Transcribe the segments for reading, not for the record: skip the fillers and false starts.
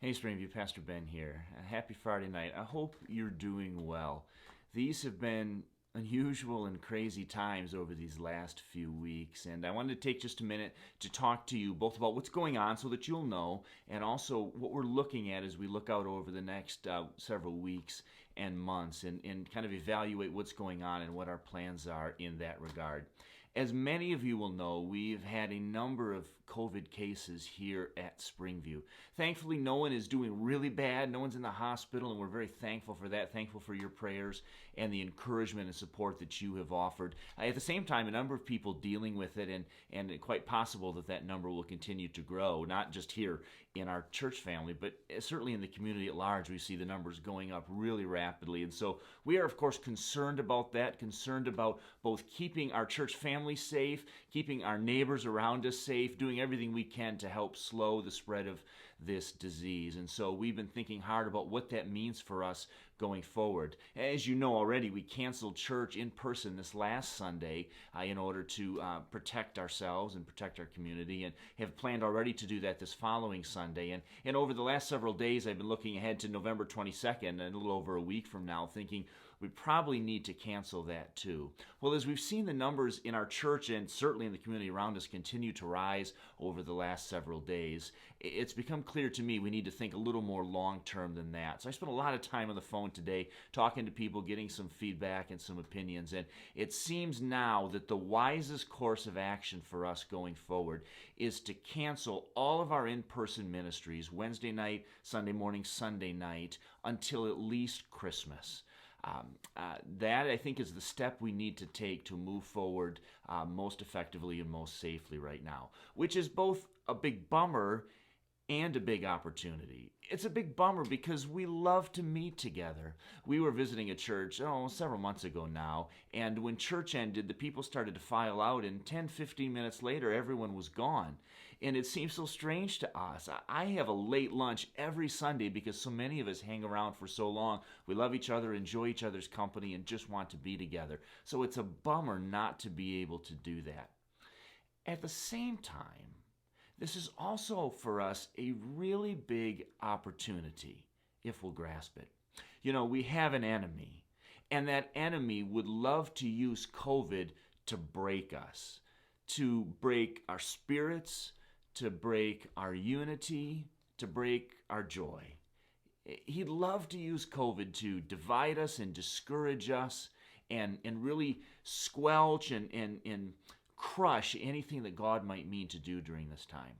Hey Springview, Pastor Ben here. Happy Friday night. I hope you're doing well. These have been unusual and crazy times over these last few weeks, and I wanted to take just a minute to talk to you both about what's going on so that you'll know, and also what we're looking at as we look out over the next several weeks and months and kind of evaluate what's going on and what our plans are in that regard. As many of you will know, we've had a number of COVID cases here at Springview. Thankfully, no one is doing really bad. No one's in the hospital, and we're very thankful for that. Thankful for your prayers and the encouragement and support that you have offered. At the same time, a number of people dealing with it, and quite possible that that number will continue to grow, not just here in our church family, but certainly in the community at large. We see the numbers going up really rapidly. And so we are, of course, concerned about that, concerned about both keeping our church family safe, keeping our neighbors around us safe, doing everything we can to help slow the spread of this disease. And so we've been thinking hard about what that means for us going forward. As you know already, we canceled church in person this last Sunday in order to protect ourselves and protect our community, and have planned already to do that this following Sunday. And over the last several days, I've been looking ahead to November 22nd, a little over a week from now, thinking we probably need to cancel that too. Well, as we've seen the numbers in our church and certainly in the community around us continue to rise over the last several days, it's become clear to me we need to think a little more long-term than that. So I spent a lot of time on the phone today talking to people, getting some feedback and some opinions, and it seems now that the wisest course of action for us going forward is to cancel all of our in-person ministries, Wednesday night, Sunday morning, Sunday night, until at least Christmas. That, I think, is the step we need to take to move forward most effectively and most safely right now, which is both a big bummer and a big opportunity. It's a big bummer because we love to meet together. We were visiting a church, several months ago now, and when church ended, the people started to file out, and 10, 15 minutes later, everyone was gone. And it seems so strange to us. I have a late lunch every Sunday because so many of us hang around for so long. We love each other, enjoy each other's company, and just want to be together. So it's a bummer not to be able to do that. At the same time, this is also for us a really big opportunity if we'll grasp it. You know, we have an enemy, and that enemy would love to use COVID to break us, to break our spirits, to break our unity, to break our joy. He'd love to use COVID to divide us and discourage us and really squelch and crush anything that God might mean to do during this time.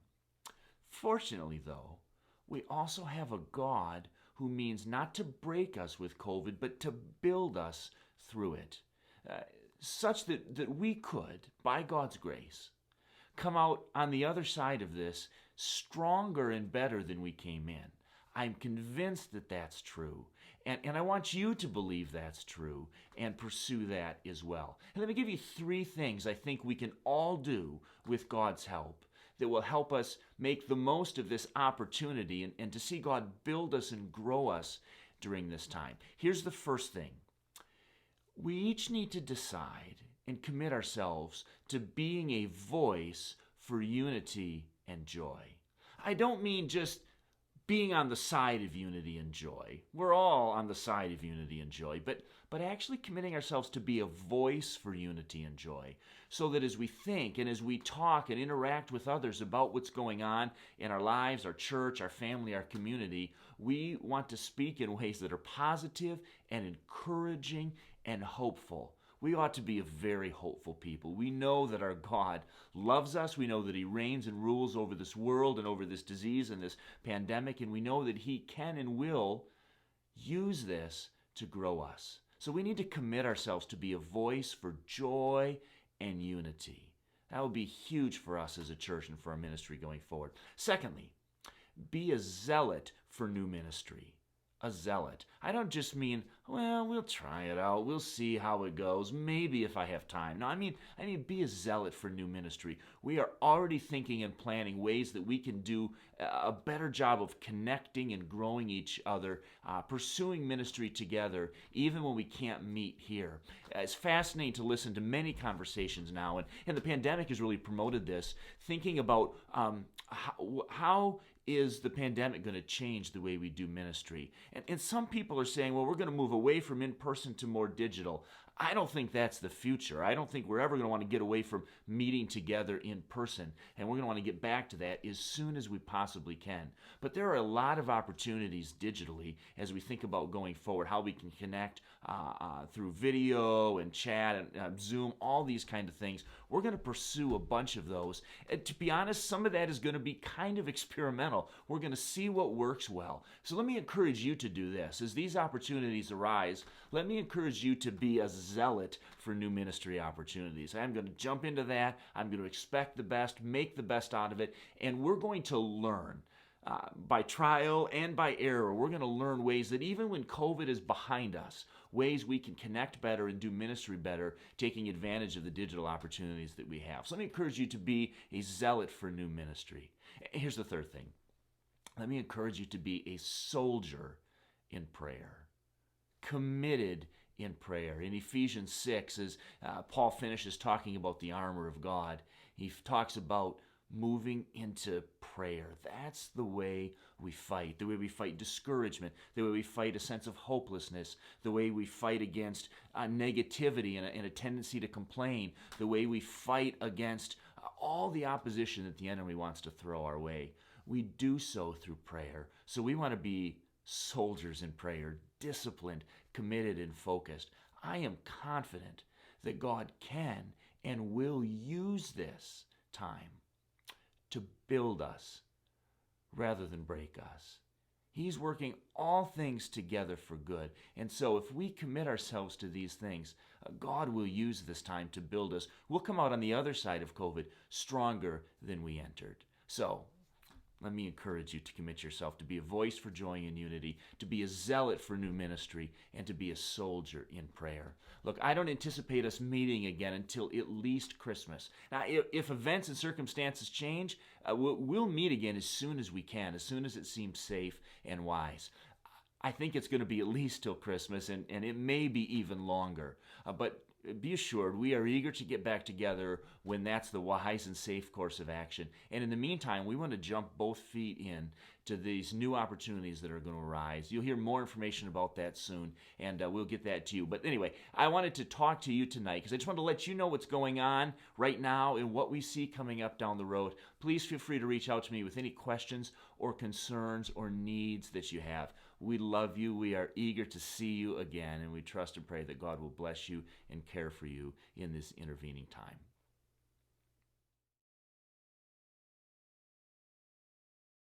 Fortunately, though, we also have a God who means not to break us with COVID, but to build us through it, such that we could, by God's grace, come out on the other side of this stronger and better than we came in. I'm convinced that that's true. And I want you to believe that's true and pursue that as well. And let me give you 3 things I think we can all do with God's help that will help us make the most of this opportunity and to see God build us and grow us during this time. Here's the first thing. We each need to decide and commit ourselves to being a voice for unity and joy. I don't mean just being on the side of unity and joy. We're all on the side of unity and joy, but actually committing ourselves to be a voice for unity and joy, so that as we think and as we talk and interact with others about what's going on in our lives, our church, our family, our community, we want to speak in ways that are positive and encouraging and hopeful. We ought to be a very hopeful people. We know that our God loves us. We know that He reigns and rules over this world and over this disease and this pandemic, and we know that He can and will use this to grow us. So we need to commit ourselves to be a voice for joy and unity. That would be huge for us as a church and for our ministry going forward. Secondly, be a zealot for new ministry. A zealot. I don't just mean, well, we'll try it out. We'll see how it goes. Maybe if I have time. No, I mean, be a zealot for new ministry. We are already thinking and planning ways that we can do a better job of connecting and growing each other, pursuing ministry together, even when we can't meet here. It's fascinating to listen to many conversations now, and the pandemic has really promoted this, thinking about how is the pandemic going to change the way we do ministry? And some people are saying, well, we're going to move away from in-person to more digital. I don't think that's the future. I don't think we're ever going to want to get away from meeting together in person. And we're going to want to get back to that as soon as we possibly can. But there are a lot of opportunities digitally as we think about going forward, how we can connect through video and chat and Zoom, all these kind of things. We're going to pursue a bunch of those. And to be honest, some of that is going to be kind of experimental. We're going to see what works well. So let me encourage you to do this. As these opportunities arise, let me encourage you to be a zealot for new ministry opportunities. I'm going to jump into that. I'm going to expect the best, make the best out of it, and we're going to learn. By trial and by error, we're going to learn ways that even when COVID is behind us, ways we can connect better and do ministry better, taking advantage of the digital opportunities that we have. So let me encourage you to be a zealot for new ministry. Here's the third thing. Let me encourage you to be a soldier in prayer, committed in prayer. In Ephesians 6, as Paul finishes talking about the armor of God, he talks about moving into prayer. That's the way we fight discouragement, the way we fight a sense of hopelessness, the way we fight against negativity and a tendency to complain, the way we fight against all the opposition that the enemy wants to throw our way. We do so through prayer. So we want to be soldiers in prayer, disciplined, committed, and focused. I am confident that God can and will use this time to build us rather than break us. He's working all things together for good. And so if we commit ourselves to these things, God will use this time to build us. We'll come out on the other side of COVID stronger than we entered. So let me encourage you to commit yourself to be a voice for joy and unity, to be a zealot for new ministry, and to be a soldier in prayer. Look, I don't anticipate us meeting again until at least Christmas. Now, if events and circumstances change, we'll meet again as soon as we can, as soon as it seems safe and wise. I think it's going to be at least till Christmas, and it may be even longer. But be assured, we are eager to get back together when that's the wise and safe course of action. And in the meantime, we want to jump both feet in to these new opportunities that are going to arise. You'll hear more information about that soon, and we'll get that to you. But anyway, I wanted to talk to you tonight because I just wanted to let you know what's going on right now and what we see coming up down the road. Please feel free to reach out to me with any questions or concerns or needs that you have. We love you. We are eager to see you again, and we trust and pray that God will bless you and care for you in this intervening time.